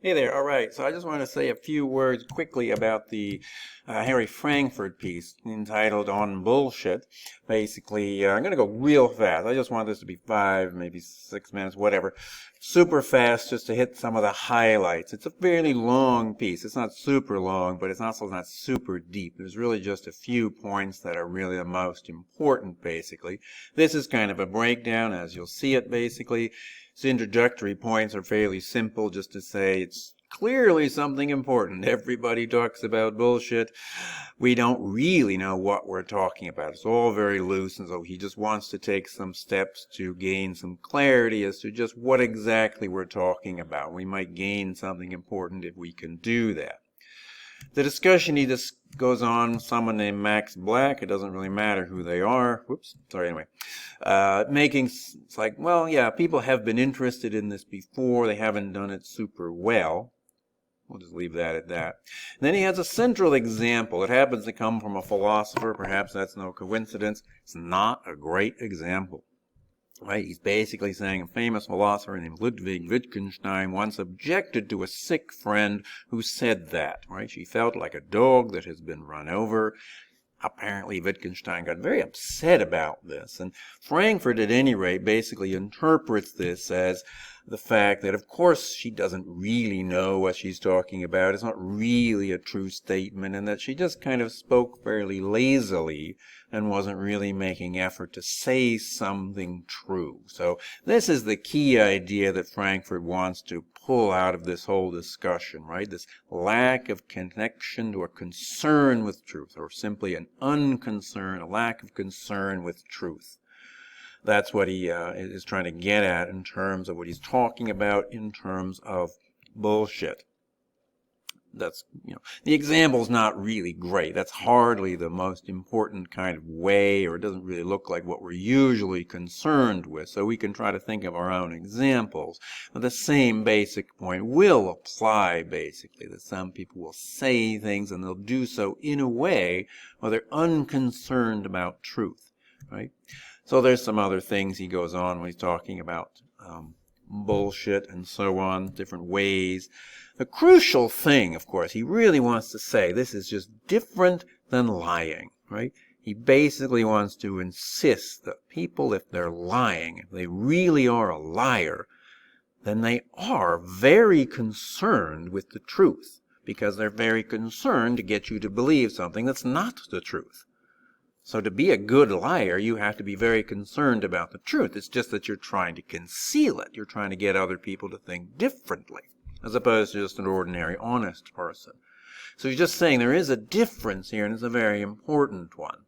Hey there. All right. So I just want to say a few words quickly about the Harry Frankfurt piece entitled On Bullshit. Basically, I'm going to go real fast. I just want this to be 5, maybe 6 minutes, whatever. Super fast just to hit some of the highlights. It's a fairly long piece. It's not super long, but it's also not super deep. There's really just a few points that are really the most important, basically. This is kind of a breakdown, as you'll see it, basically. Its introductory points are fairly simple, just to say it's clearly something important. Everybody talks about bullshit. We don't really know what we're talking about. It's all very loose, and so he just wants to take some steps to gain some clarity as to just what exactly we're talking about. We might gain something important if we can do that. The discussion he just goes on, someone named Max Black, it doesn't really matter who they are. Whoops, sorry, anyway. It's like, well, yeah, people have been interested in this before. They haven't done it super well. We'll just leave that at that. And then he has a central example. It happens to come from a philosopher. Perhaps that's no coincidence. It's not a great example. Right? He's basically saying a famous philosopher named Ludwig Wittgenstein once objected to a sick friend who said that. Right? She felt like a dog that has been run over. Apparently Wittgenstein got very upset about this, and Frankfurt, at any rate, basically interprets this as the fact that, of course, she doesn't really know what she's talking about. It's not really a true statement, and that she just kind of spoke fairly lazily and wasn't really making effort to say something true. So this is the key idea that Frankfurt wants to pull out of this whole discussion, right? This lack of connection to a concern with truth, or simply an unconcern, a lack of concern with truth. That's what he is trying to get at in terms of what he's talking about in terms of bullshit. That's, the example's not really great. That's hardly the most important kind of way, or it doesn't really look like what we're usually concerned with. So we can try to think of our own examples. But the same basic point will apply, basically, that some people will say things and they'll do so in a way where they're unconcerned about truth, right? So there's some other things he goes on when he's talking about bullshit and so on, different ways. The crucial thing, of course, he really wants to say this is just different than lying, right? He basically wants to insist that people, if they're lying, if they really are a liar, then they are very concerned with the truth, because they're very concerned to get you to believe something that's not the truth. So to be a good liar, you have to be very concerned about the truth. It's just that you're trying to conceal it. You're trying to get other people to think differently, as opposed to just an ordinary honest person. So he's just saying there is a difference here, and it's a very important one.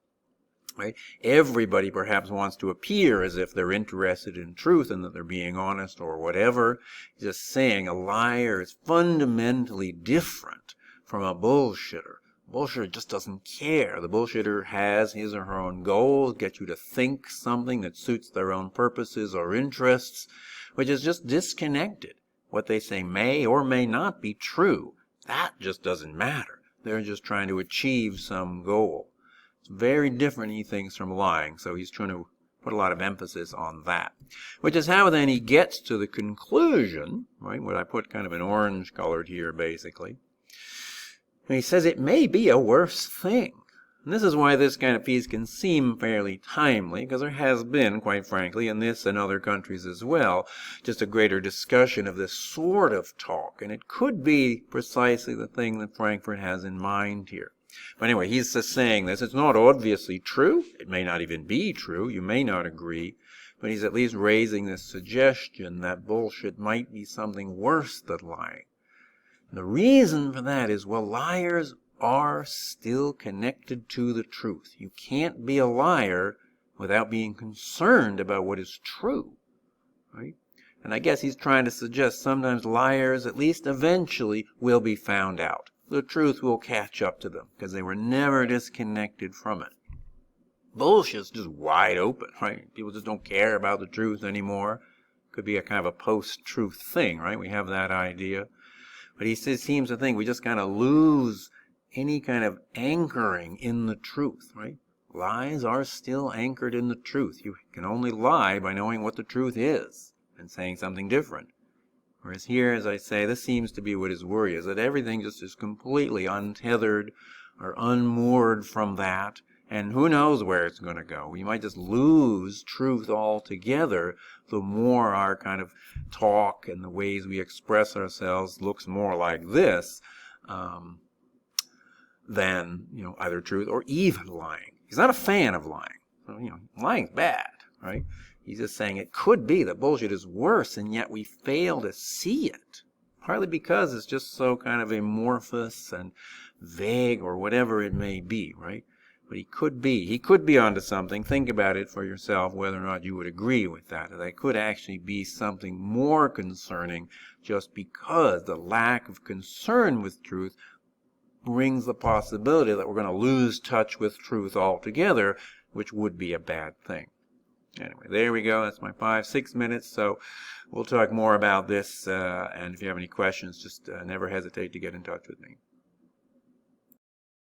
Right? Everybody perhaps wants to appear as if they're interested in truth and that they're being honest or whatever. He's just saying a liar is fundamentally different from a bullshitter. Bullshitter just doesn't care. The bullshitter has his or her own goals, get you to think something that suits their own purposes or interests, which is just disconnected. What they say may or may not be true. That just doesn't matter. They're just trying to achieve some goal. It's very different, he thinks, from lying, so he's trying to put a lot of emphasis on that. Which is how then he gets to the conclusion, right, what I put kind of an orange colored here, basically. And he says it may be a worse thing. And this is why this kind of piece can seem fairly timely, because there has been, quite frankly, in this and other countries as well, just a greater discussion of this sort of talk. And it could be precisely the thing that Frankfurt has in mind here. But anyway, he's just saying this. It's not obviously true. It may not even be true. You may not agree. But he's at least raising this suggestion that bullshit might be something worse than lying. The reason for that is, well, liars are still connected to the truth. You can't be a liar without being concerned about what is true, right? And I guess he's trying to suggest sometimes liars, at least eventually, will be found out. The truth will catch up to them because they were never disconnected from it. Bullshit's just wide open, right? People just don't care about the truth anymore. Could be a kind of a post-truth thing, right? We have that idea. But he seems to think we just kind of lose any kind of anchoring in the truth, right? Lies are still anchored in the truth. You can only lie by knowing what the truth is and saying something different. Whereas here, as I say, this seems to be what his worry is, that everything just is completely untethered or unmoored from that, and who knows where it's going to go. We might just lose truth altogether the more our kind of talk and the ways we express ourselves looks more like this than, either truth or even lying. He's not a fan of lying. So, lying's bad, right? He's just saying it could be that bullshit is worse, and yet we fail to see it. Partly because it's just so kind of amorphous and vague or whatever it may be, right? But he could be onto something. Think about it for yourself, whether or not you would agree with that. That could actually be something more concerning just because the lack of concern with truth brings the possibility that we're going to lose touch with truth altogether, which would be a bad thing. Anyway, there we go. That's my 5-6 minutes. So we'll talk more about this. And if you have any questions, just never hesitate to get in touch with me.